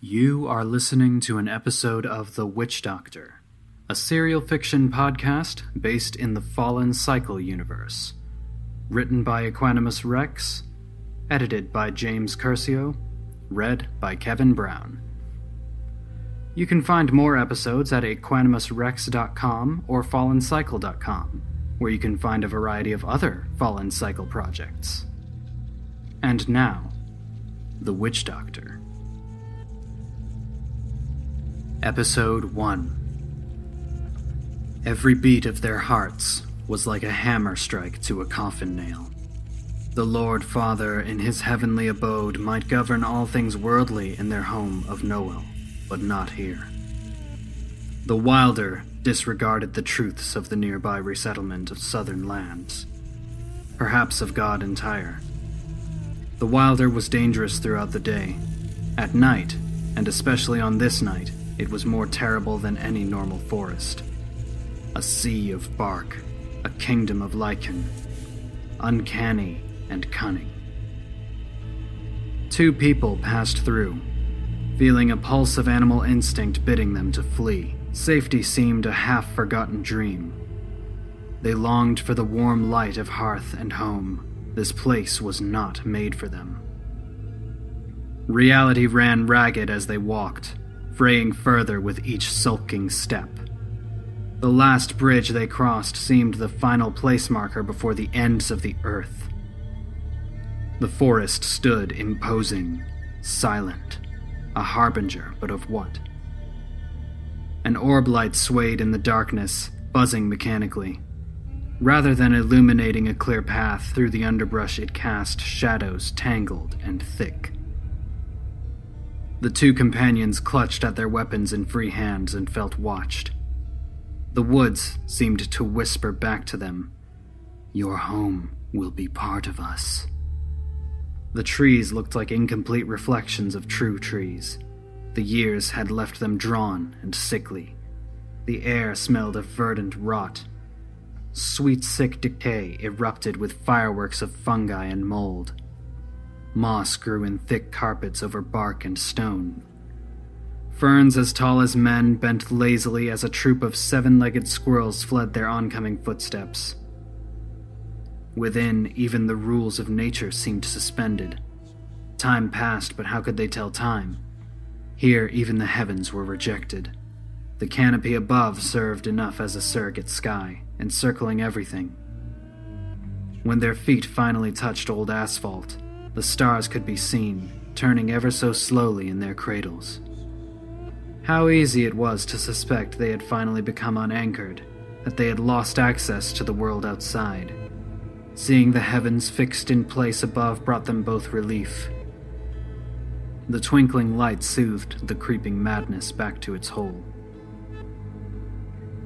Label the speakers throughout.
Speaker 1: You are listening to an episode of The Witch Doctor, a serial fiction podcast based in the Fallen Cycle universe. Written by Equanimus Rex, edited by James Curcio, read by Kevin Brown. You can find more episodes at equanimusrex.com or fallencycle.com, where you can find a variety of other Fallen Cycle projects. And now, The Witch Doctor. Episode 1. Every beat of their hearts was like a hammer strike to a coffin nail. The Lord Father in his heavenly abode might govern all things worldly in their home of Nowell, but not here. The Wilder disregarded the truths of the nearby resettlement of southern lands, perhaps of God entire. The Wilder was dangerous throughout the day. At night, and especially on this night, it was more terrible than any normal forest. A sea of bark, a kingdom of lichen, uncanny and cunning. Two people passed through, feeling a pulse of animal instinct bidding them to flee. Safety seemed a half-forgotten dream. They longed for the warm light of hearth and home. This place was not made for them. Reality ran ragged as they walked, fraying further with each sulking step. The last bridge they crossed seemed the final place marker before the ends of the earth. The forest stood imposing, silent, a harbinger, but of what? An orb light swayed in the darkness, buzzing mechanically. Rather than illuminating a clear path through the underbrush, it cast shadows tangled and thick. The two companions clutched at their weapons in free hands and felt watched. The woods seemed to whisper back to them, "Your home will be part of us." The trees looked like incomplete reflections of true trees. The years had left them drawn and sickly. The air smelled of verdant rot. Sweet, sick decay erupted with fireworks of fungi and mold. Moss grew in thick carpets over bark and stone. Ferns as tall as men bent lazily as a troop of seven-legged squirrels fled their oncoming footsteps. Within, even the rules of nature seemed suspended. Time passed, but how could they tell time? Here, even the heavens were rejected. The canopy above served enough as a surrogate sky, encircling everything. When their feet finally touched old asphalt, the stars could be seen, turning ever so slowly in their cradles. How easy it was to suspect they had finally become unanchored, that they had lost access to the world outside. Seeing the heavens fixed in place above brought them both relief. The twinkling light soothed the creeping madness back to its hole.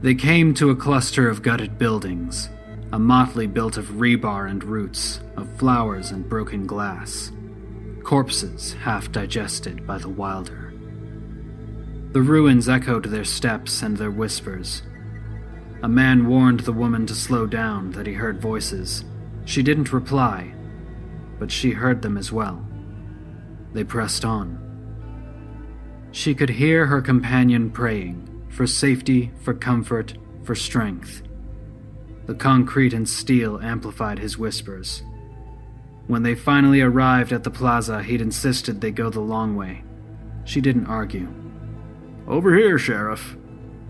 Speaker 1: They came to a cluster of gutted buildings, a motley built of rebar and roots, of flowers and broken glass. Corpses half digested by the Wilder. The ruins echoed their steps and their whispers. A man warned the woman to slow down, that he heard voices. She didn't reply, but she heard them as well. They pressed on. She could hear her companion praying, for safety, for comfort, for strength. The concrete and steel amplified his whispers. When they finally arrived at the plaza, he'd insisted they go the long way. She didn't argue. "Over here, Sheriff."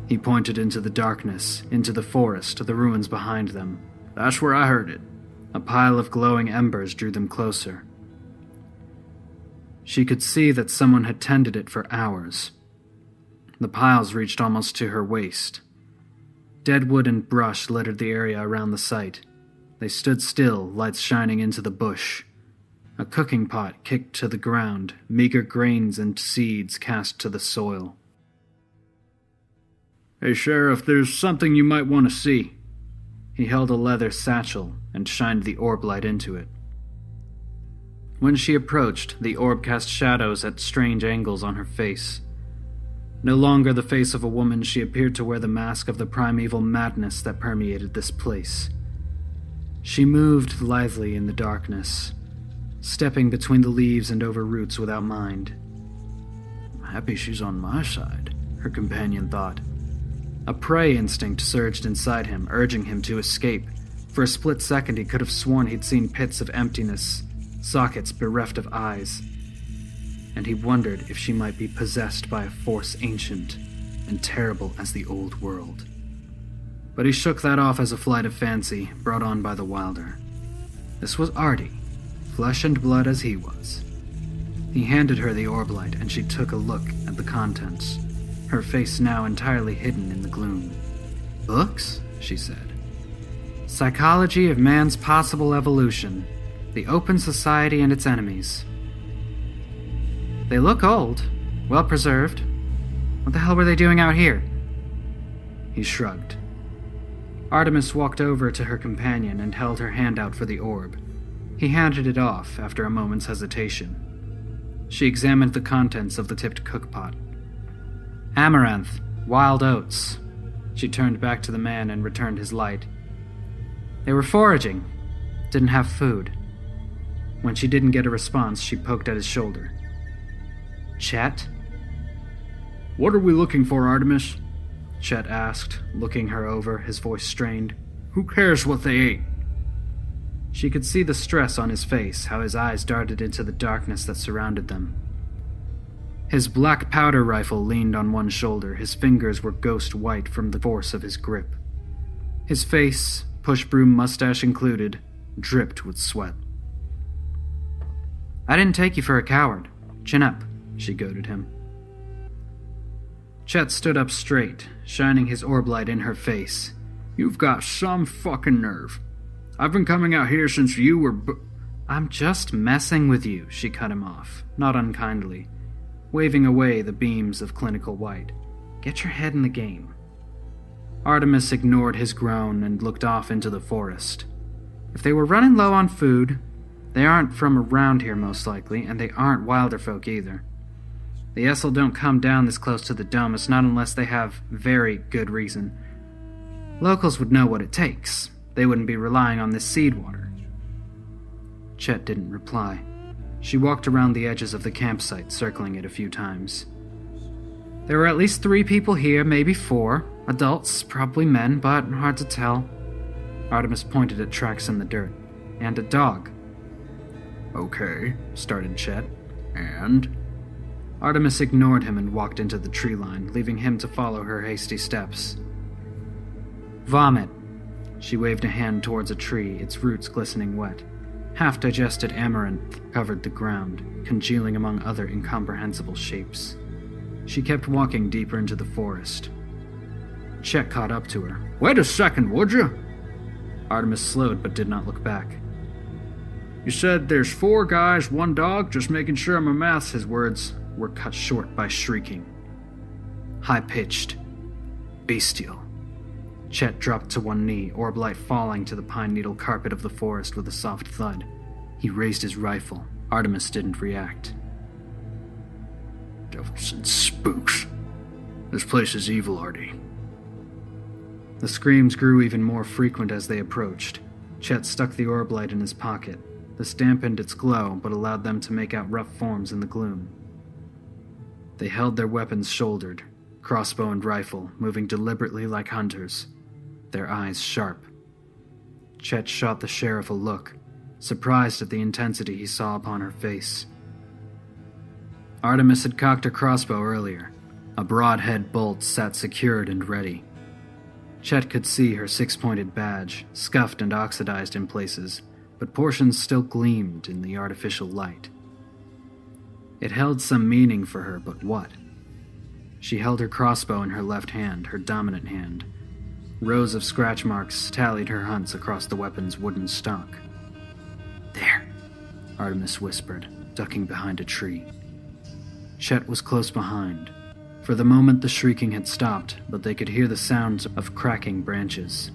Speaker 1: He pointed into the darkness, into the forest, the ruins behind them. "That's where I heard it." A pile of glowing embers drew them closer. She could see that someone had tended it for hours. The piles reached almost to her waist. Dead wood and brush littered the area around the site. They stood still, lights shining into the bush. A cooking pot kicked to the ground, meager grains and seeds cast to the soil. "Hey, Sheriff, there's something you might want to see." He held a leather satchel and shined the orb light into it. When she approached, the orb cast shadows at strange angles on her face. No longer the face of a woman, she appeared to wear the mask of the primeval madness that permeated this place. She moved lithely in the darkness, stepping between the leaves and over roots without mind.
Speaker 2: happy she's on my side, her companion thought.
Speaker 1: A prey instinct surged inside him, urging him to escape. For a split second, he could have sworn he'd seen pits of emptiness, sockets bereft of eyes. And he wondered if she might be possessed by a force ancient and terrible as the old world. But he shook that off as a flight of fancy brought on by the wilder. This was Artie, flesh and blood as he was. He handed her the orb light, and she took a look at the contents, her face now entirely hidden in the gloom. "Books?" she said. "Psychology of Man's Possible Evolution, the Open Society and Its Enemies. They look old, well preserved. What the hell were they doing out here?" He shrugged. Artemis walked over to her companion and held her hand out for the orb. He handed it off after a moment's hesitation. She examined the contents of the tipped cookpot. "Amaranth, wild oats." She turned back to the man and returned his light. "They were foraging. Didn't have food." When she didn't get a response, she poked at his shoulder. "Chet?"
Speaker 2: "What are we looking for, Artemis?"
Speaker 1: Chet asked, looking her over, his voice strained.
Speaker 2: "Who cares what they ate?"
Speaker 1: She could see the stress on his face, how his eyes darted into the darkness that surrounded them. His black powder rifle leaned on one shoulder, his fingers were ghost white from the force of his grip. His face, push-broom mustache included, dripped with sweat. "I didn't take you for a coward. Chin up," she goaded him. Chet stood up straight, shining his orb light in her face.
Speaker 2: "You've got some fucking nerve. I've been coming out here since you were
Speaker 1: "I'm just messing with you," she cut him off, not unkindly, waving away the beams of clinical white. "Get your head in the game." Artemis ignored his groan and looked off into the forest. If they were running low on food, they aren't from around here most likely, and they aren't wilder folk either. The Essel don't come down this close to the Domus, not unless they have very good reason. Locals would know what it takes. They wouldn't be relying on this seed water. Chet didn't reply. She walked around the edges of the campsite, circling it a few times. There were at least 3 people here, maybe 4. Adults, probably men, but hard to tell. Artemis pointed at tracks in the dirt. And a dog.
Speaker 2: "Okay," started Chet. "And?"
Speaker 1: Artemis ignored him and walked into the tree line, leaving him to follow her hasty steps. "Vomit." She waved a hand towards a tree, its roots glistening wet. Half-digested amaranth covered the ground, congealing among other incomprehensible shapes. She kept walking deeper into the forest. Chet caught up to her.
Speaker 2: "Wait a second, would you?"
Speaker 1: Artemis slowed but did not look back.
Speaker 2: "You said there's 4 guys, 1 dog, just making sure my math's..."
Speaker 1: His words were cut short by shrieking. High-pitched. Bestial. Chet dropped to one knee, orb light falling to the pine needle carpet of the forest with a soft thud. He raised his rifle. Artemis didn't react.
Speaker 2: "Devils and spooks. This place is evil, Artie."
Speaker 1: The screams grew even more frequent as they approached. Chet stuck the orb light in his pocket. This dampened its glow, but allowed them to make out rough forms in the gloom. They held their weapons shouldered, crossbow and rifle, moving deliberately like hunters, their eyes sharp. Chet shot the sheriff a look, surprised at the intensity he saw upon her face. Artemis had cocked her crossbow earlier. A broad-head bolt sat secured and ready. Chet could see her 6-pointed badge, scuffed and oxidized in places, but portions still gleamed in the artificial light. It held some meaning for her, but what? She held her crossbow in her left hand, her dominant hand. Rows of scratch marks tallied her hunts across the weapon's wooden stock. "There," Artemis whispered, ducking behind a tree. Chet was close behind. For the moment the shrieking had stopped, but they could hear the sounds of cracking branches.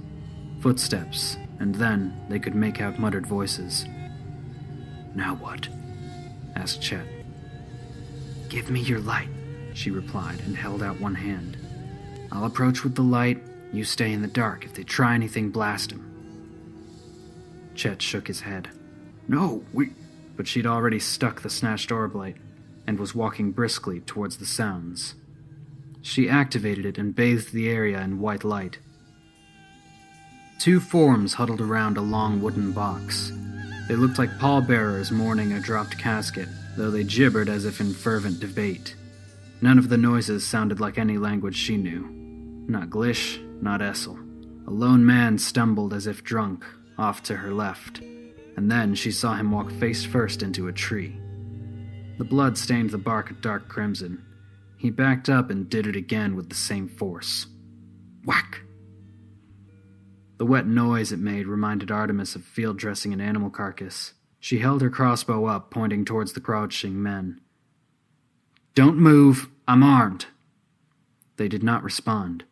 Speaker 1: Footsteps, and then they could make out muttered voices. "Now what?" asked Chet. "Give me your light," she replied, and held out one hand. "I'll approach with the light, you stay in the dark. If they try anything, blast them." Chet shook his head.
Speaker 2: "No, we..."
Speaker 1: But she'd already stuck the snatched orb light. and was walking briskly towards the sounds. She activated it and bathed the area in white light. 2 forms huddled around a long wooden box. They looked like pallbearers mourning a dropped casket, though they gibbered as if in fervent debate. None of the noises sounded like any language she knew. Not Glish, not Essel. A lone man stumbled as if drunk, off to her left, and then she saw him walk face first into a tree. The blood stained the bark a dark crimson. He backed up and did it again with the same force. Whack! The wet noise it made reminded Artemis of field dressing an animal carcass. She held her crossbow up, pointing towards the crouching men. "Don't move, I'm armed." They did not respond.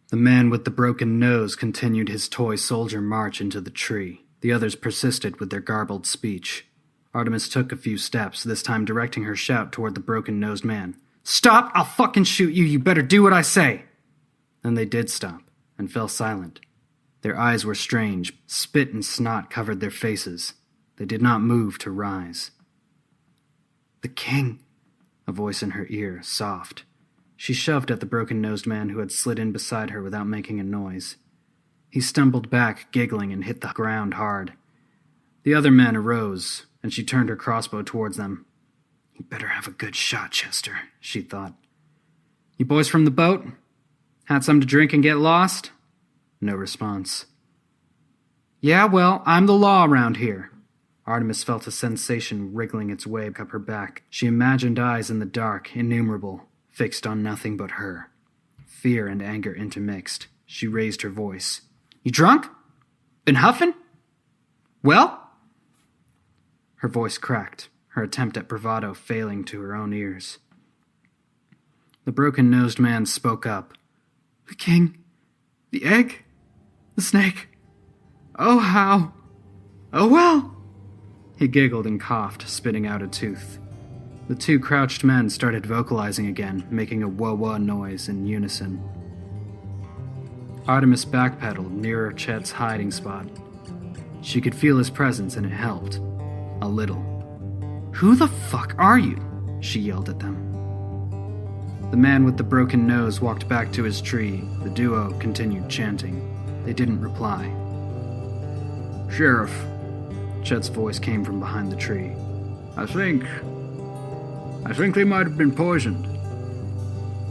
Speaker 1: The man with the broken nose continued his toy soldier march into the tree. The others persisted with their garbled speech. Artemis took a few steps, this time directing her shout toward the broken-nosed man. "Stop! I'll fucking shoot you! You better do what I say!" Then they did stop, and fell silent. Their eyes were strange. Spit and snot covered their faces. They did not move to rise. "The king," a voice in her ear, soft. She shoved at the broken-nosed man who had slid in beside her without making a noise. He stumbled back, giggling, and hit the ground hard. The other men arose, and she turned her crossbow towards them. "You better have a good shot, Chester," she thought. "You boys from the boat? Had some to drink and get lost?" No response. "Yeah, well, I'm the law around here." Artemis felt a sensation wriggling its way up her back. She imagined eyes in the dark, innumerable, fixed on nothing but her. Fear and anger intermixed. She raised her voice. "You drunk? Been huffing? Well?" Her voice cracked, her attempt at bravado failing to her own ears. The broken-nosed man spoke up. "The king, the egg, the snake. Oh, how? Oh, well." He giggled and coughed, spitting out a tooth. The 2 crouched men started vocalizing again, making a wah-wah noise in unison. Artemis backpedaled nearer Chet's hiding spot. She could feel his presence and it helped. A little. "Who the fuck are you?" she yelled at them. The man with the broken nose walked back to his tree. The duo continued chanting. They didn't reply.
Speaker 2: "Sheriff,"
Speaker 1: Chet's voice came from behind the tree.
Speaker 2: I think they might have been poisoned."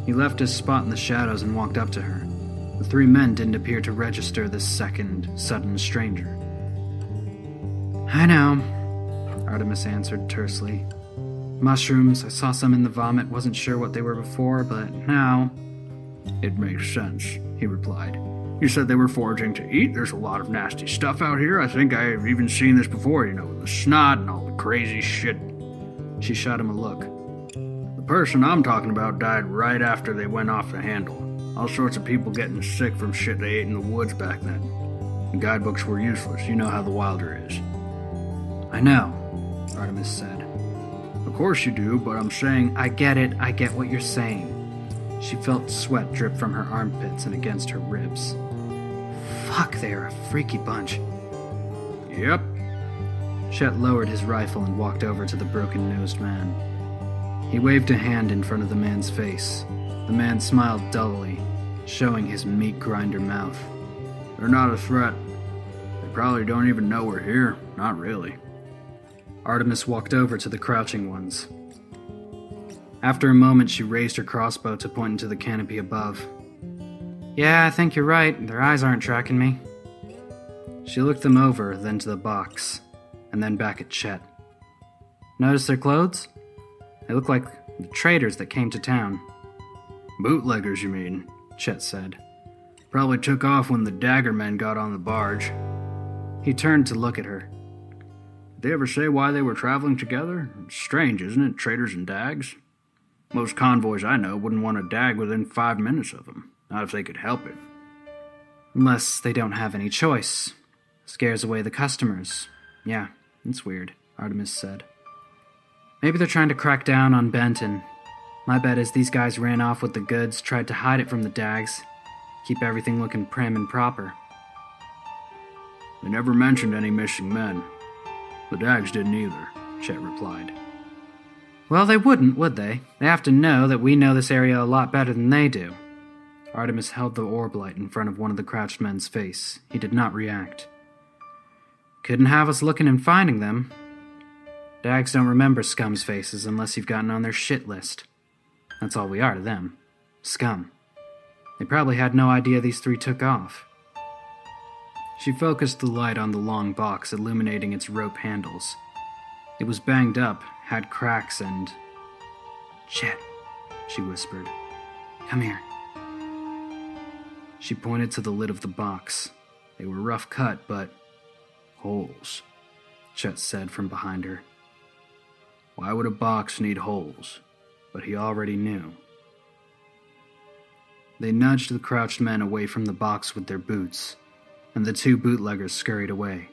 Speaker 1: He left his spot in the shadows and walked up to her. The 3 men didn't appear to register this second, sudden stranger. "I know," Artemis answered tersely. "Mushrooms, I saw some in the vomit, wasn't sure what they were before, but now..."
Speaker 2: "It makes sense," he replied. "You said they were foraging to eat. There's a lot of nasty stuff out here. I think I've even seen this before, the snot and all the crazy shit."
Speaker 1: She shot him a look.
Speaker 2: "The person I'm talking about died right after they went off the handle. All sorts of people getting sick from shit they ate in the woods back then. The guidebooks were useless. You know how the Wilder is."
Speaker 1: "I know," Artemis said.
Speaker 2: "Of course you do, but I'm saying..."
Speaker 1: I get it. I get what you're saying." She felt sweat drip from her armpits and against her ribs. "Fuck, they're a freaky bunch."
Speaker 2: "Yep."
Speaker 1: Chet lowered his rifle and walked over to the broken-nosed man. He waved a hand in front of the man's face. The man smiled dully, showing his meat-grinder mouth.
Speaker 2: "They're not a threat. They probably don't even know we're here. Not really."
Speaker 1: Artemis walked over to the crouching ones. After a moment, she raised her crossbow to point into the canopy above. "Yeah, I think you're right. Their eyes aren't tracking me." She looked them over, then to the box, and then back at Chet. "Notice their clothes? They look like the traders that came to town."
Speaker 2: "Bootleggers, you mean?" Chet said. "Probably took off when the dagger men got on the barge."
Speaker 1: He turned to look at her.
Speaker 2: "Did they ever say why they were traveling together? It's strange, isn't it? Traders and dags. Most convoys I know wouldn't want a dag within 5 minutes of them. Not if they could help it."
Speaker 1: "Unless they don't have any choice. Scares away the customers. Yeah, it's weird," Artemis said. "Maybe they're trying to crack down on Benton. My bet is these guys ran off with the goods, tried to hide it from the dags. Keep everything looking prim and proper."
Speaker 2: "They never mentioned any missing men. The dags didn't either," Chet replied.
Speaker 1: Well, they wouldn't, would they? They have to know that we know this area a lot better than they do. Artemis held the orb light in front of one of the crouched men's face. He did not react. Couldn't have us looking and finding them. Dags don't remember scum's faces unless you've gotten on their shit list. That's all we are to them. Scum. They probably had no idea these three took off. She focused the light on the long box, illuminating its rope handles. It was banged up, had cracks, and... "Chet," she whispered. "Come here." She pointed to the lid of the box. They were rough cut, but... "Holes," Chet said from behind her. Why would a box need holes? But he already knew. They nudged the crouched men away from the box with their boots, and the two bootleggers scurried away.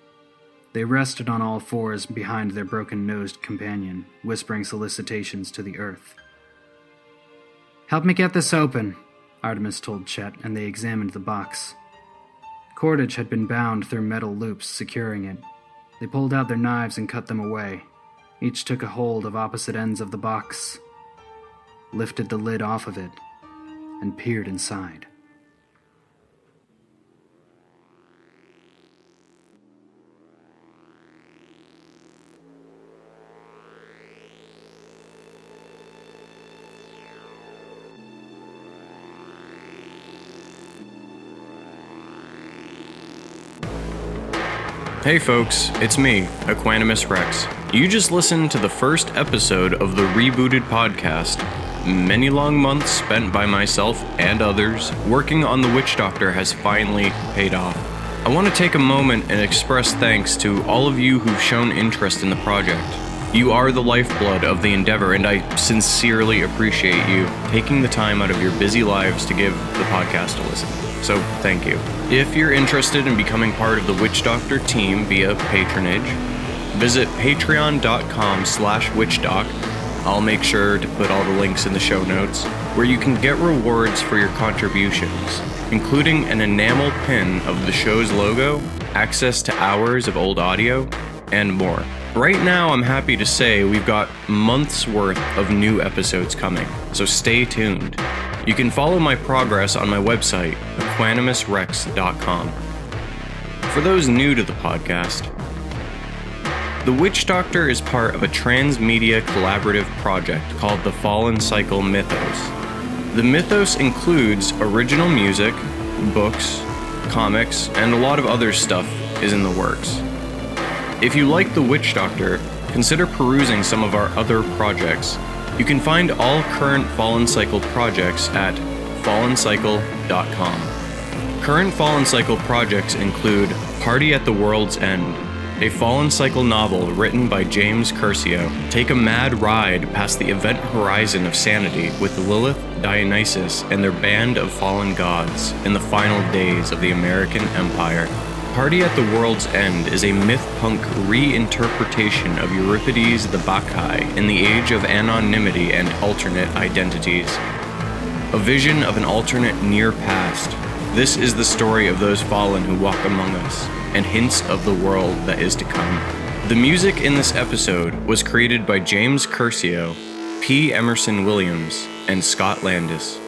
Speaker 1: They rested on all fours behind their broken-nosed companion, whispering solicitations to the earth. "Help me get this open," Artemis told Chet, and they examined the box. Cordage had been bound through metal loops securing it. They pulled out their knives and cut them away. Each took a hold of opposite ends of the box, lifted the lid off of it, and peered inside.
Speaker 3: Hey folks, it's me, Equanimus Rex. You just listened to the first episode of the rebooted podcast. Many long months spent by myself and others working on The Witch Doctor has finally paid off. I want to take a moment and express thanks to all of you who've shown interest in the project. You are the lifeblood of the endeavor, and I sincerely appreciate you taking the time out of your busy lives to give the podcast a listen. So, thank you. If you're interested in becoming part of the Witch Doctor team via patronage, visit patreon.com/witchdoc. I'll make sure to put all the links in the show notes, where you can get rewards for your contributions, including an enamel pin of the show's logo, access to hours of old audio, and more. Right now, I'm happy to say we've got months worth of new episodes coming, so stay tuned. You can follow my progress on my website, equanimusrex.com. For those new to the podcast, The Witch Doctor is part of a transmedia collaborative project called the Fallen Cycle Mythos. The Mythos includes original music, books, comics, and a lot of other stuff is in the works. If you like The Witch Doctor, consider perusing some of our other projects. You can find all current Fallen Cycle projects at fallencycle.com. Current Fallen Cycle projects include Party at the World's End, a Fallen Cycle novel written by James Curcio. Take a mad ride past the event horizon of sanity with Lilith, Dionysus, and their band of fallen gods in the final days of the American Empire. Party at the World's End is a myth-punk reinterpretation of Euripides the Bacchae in the age of anonymity and alternate identities. A vision of an alternate near past. This is the story of those fallen who walk among us, and hints of the world that is to come. The music in this episode was created by James Curcio, P. Emerson Williams, and Scott Landis.